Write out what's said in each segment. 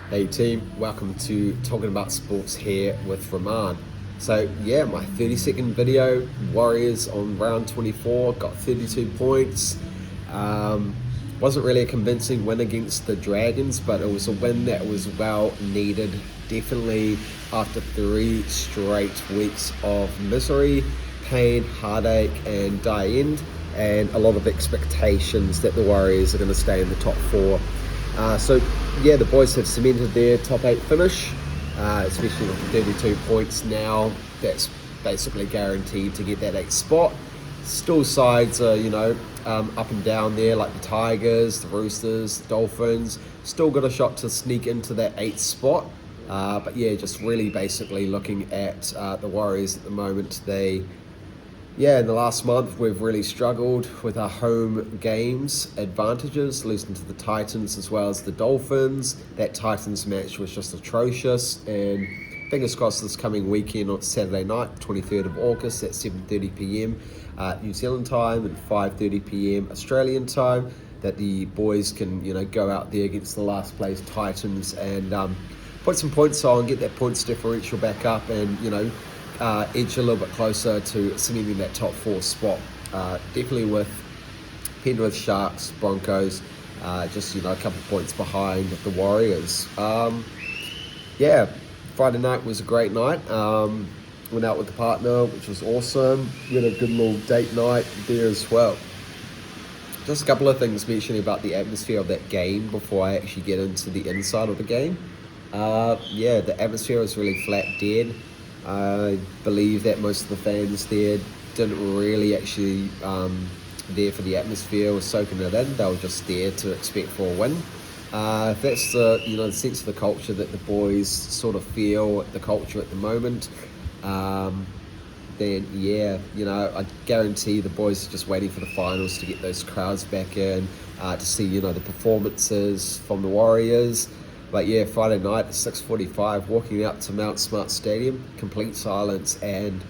Hey team, welcome to Talking About Sports here with Raman. So yeah, my 30-second video, Warriors on round 24, got 32 points. Um, wasn't really a convincing win against the Dragons, but it was a win that was well needed. Definitely after 3 straight weeks of misery, pain, heartache and die end, and a lot of expectations that the Warriors are going to stay in the top four. So yeah, the boys have cemented their top 8 finish, especially with 32 points now. That's basically guaranteed to get that 8th spot. Still sides are, up and down there, like the Tigers, the Roosters, the Dolphins. Still got a shot to sneak into that 8th spot. But yeah, just really basically looking at the Warriors at the moment. In the last month, we've really struggled with our home games advantages, losing to the Titans as well as the Dolphins. That Titans match was just atrocious, and fingers crossed this coming weekend on Saturday night, 23rd of August at 7:30 p.m. New Zealand time and 5:30 p.m. Australian time, that the boys can, go out there against the last place Titans and put some points on, get that points differential back up, and edge a little bit closer to cementing that top 4 spot. Definitely with Penrith, Sharks, Broncos, just a couple of points behind the Warriors. Friday night was a great night. Went out with the partner, which was awesome. We had a good little date night there as well. Just a couple of things mentioning about the atmosphere of that game before I actually get into the inside of the game. The atmosphere was really flat dead. I believe that most of the fans there didn't really actually there for the atmosphere or soaking it in. They were just there to expect for a win. If that's the sense of the culture that the boys sort of feel, the culture at the moment, then I guarantee the boys are just waiting for the finals to get those crowds back in, to see the performances from the Warriors. But yeah, Friday night at 6:45, walking out to Mount Smart Stadium, complete silence, and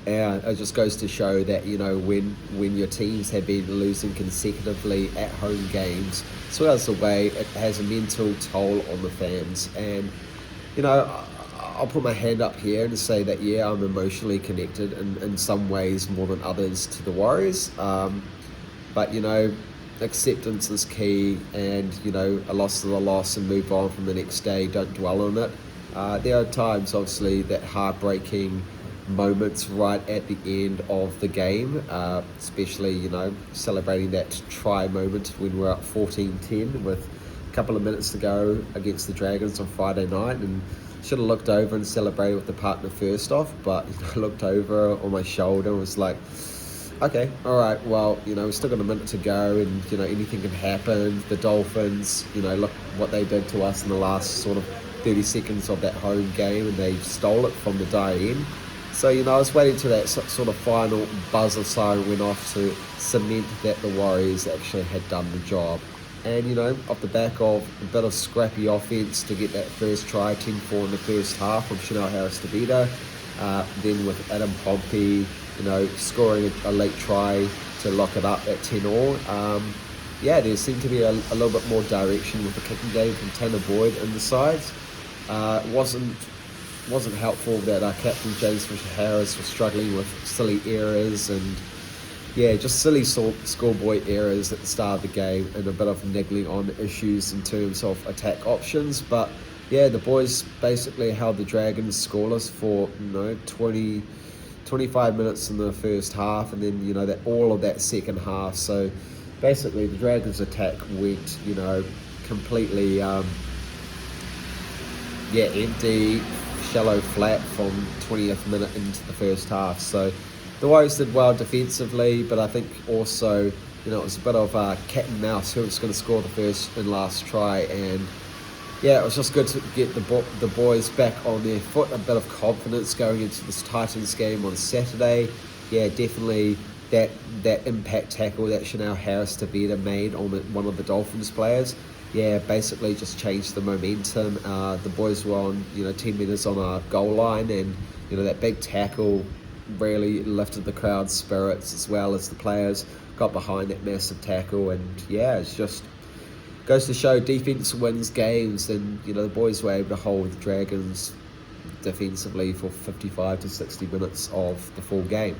it just goes to show that when your teams have been losing consecutively at home games, as well as the way, it has a mental toll on the fans. And I'll put my hand up here and say that I'm emotionally connected in some ways more than others to the Warriors. But acceptance is key, and a loss is a loss, and move on from the next day. Don't dwell on it. There are times, obviously, that heartbreaking moments right at the end of the game, especially celebrating that try moment when we're up 14-10 with a couple of minutes to go against the Dragons on Friday night, and should have looked over and celebrated with the partner first off, but I looked over on my shoulder and was like, okay, all right, well, we've still got a minute to go, and, anything can happen. The Dolphins, look what they did to us in the last sort of 30 seconds of that home game, and they stole it from the die end. So, I was waiting till that sort of final buzzer siren went off to cement that the Warriors actually had done the job. And, off the back of a bit of scrappy offense to get that first try, 10-4 in the first half from Chanel Harris-Tavita, then with Adam Pompey, scoring a late try to lock it up at 10-all. There seemed to be a little bit more direction with the kicking game from Tanner Boyd in the sides. Wasn't helpful that our captain James Fisher-Harris was struggling with silly errors and just silly schoolboy errors at the start of the game, and a bit of niggling on issues in terms of attack options. But the boys basically held the Dragons scoreless for 25 minutes in the first half, and then all of that second half. So basically the Dragons attack went completely empty, shallow, flat from 20th minute into the first half. So the Warriors did well defensively, but I think also it was a bit of cat and mouse who was going to score the first and last try. And it was just good to get the boys back on their foot, a bit of confidence going into this Titans game on Saturday. Definitely that impact tackle that Chanel Harris-Tavita made on one of the Dolphins players. Basically just changed the momentum. The boys were on 10 minutes on our goal line, and that big tackle really lifted the crowd's spirits, as well as the players got behind that massive tackle. And it's just goes to show defense wins games, and the boys were able to hold the Dragons defensively for 55 to 60 minutes of the full game.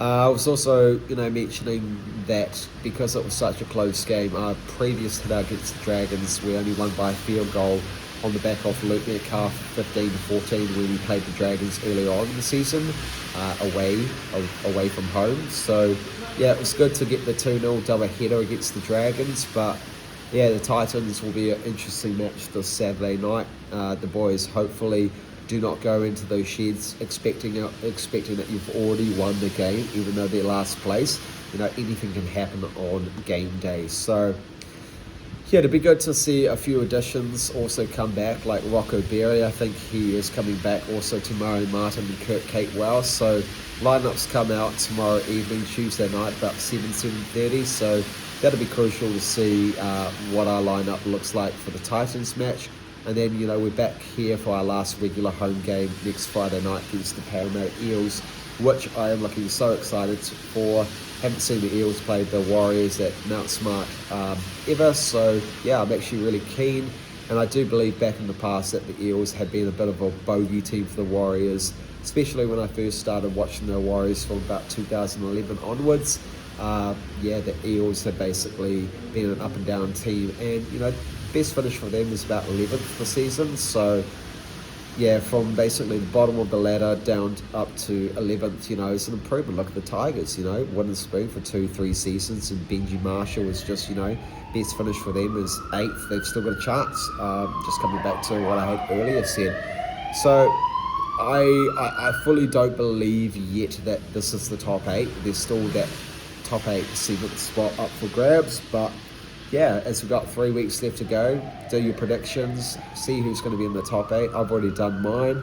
I was also, mentioning that because it was such a close game, our previous hit against the Dragons, we only won by a field goal on the back of Luke Metcalf 15-14 when we played the Dragons earlier on in the season, away from home. So, yeah, it was good to get the 2-0 double header against the Dragons, but yeah, the Titans will be an interesting match this Saturday night. The boys hopefully do not go into those sheds expecting that you've already won the game, even though they're last place. Anything can happen on game day. So, yeah, it'd be good to see a few additions also come back, like Rocco Berry. I think he is coming back. Also, Tamari Martin and Kurt Capewell. So, lineups come out tomorrow evening, Tuesday night, about 7:30. So, that'll be crucial to see what our lineup looks like for the Titans match. And then, we're back here for our last regular home game next Friday night against the Parramatta Eels, which I am looking so excited for. Haven't seen the Eels play the Warriors at Mount Smart ever, so yeah, I'm actually really keen. And I do believe back in the past that the Eels had been a bit of a bogey team for the Warriors, especially when I first started watching the Warriors from about 2011 onwards. The Eels have basically been an up and down team, and best finish for them is about 11th this season. So yeah, from basically the bottom of the ladder down up to 11th, it's an improvement. Look at the Tigers, winning spring for 2-3 seasons, and Benji Marshall is just, best finish for them is 8th. They've still got a chance. Just coming back to what I had earlier said. So I fully don't believe yet that this is the top 8. There's still that top 8, 7th spot up for grabs, but yeah, as we've got 3 weeks left to go, do your predictions, see who's going to be in the top 8. I've already done mine,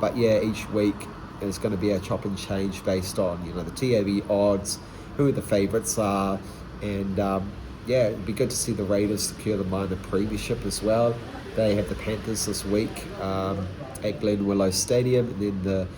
but yeah, each week is going to be a chop and change based on the TAB odds, who the favourites are, and yeah, it'd be good to see the Raiders secure the minor premiership as well. They have the Panthers this week at Glen Willow Stadium, and then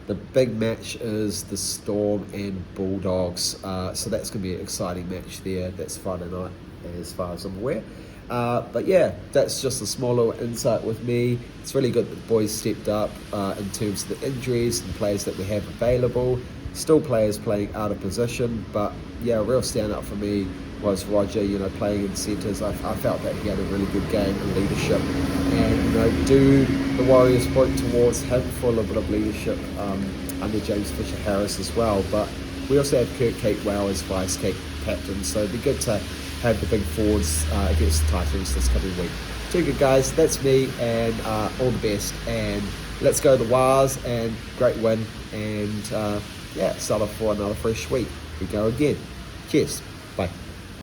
the big match is the Storm and Bulldogs. So that's going to be an exciting match there. That's Friday night, as far as I'm aware. But yeah, that's just a small little insight with me. It's really good that the boys stepped up in terms of the injuries and players that we have available. Still players playing out of position, but yeah, a real standout for me was Roger, playing in centres. I felt that he had a really good game in leadership. And, do the Warriors point towards him for a little bit of leadership under James Fisher-Harris as well. But we also have Kurt Capewell as vice-captain, so it'd be good to have the big forwards against the Titans this coming week. Too good, guys. That's me, and all the best. And let's go the Wars, and great win. And, start off for another fresh week. We go again. Cheers. Bye.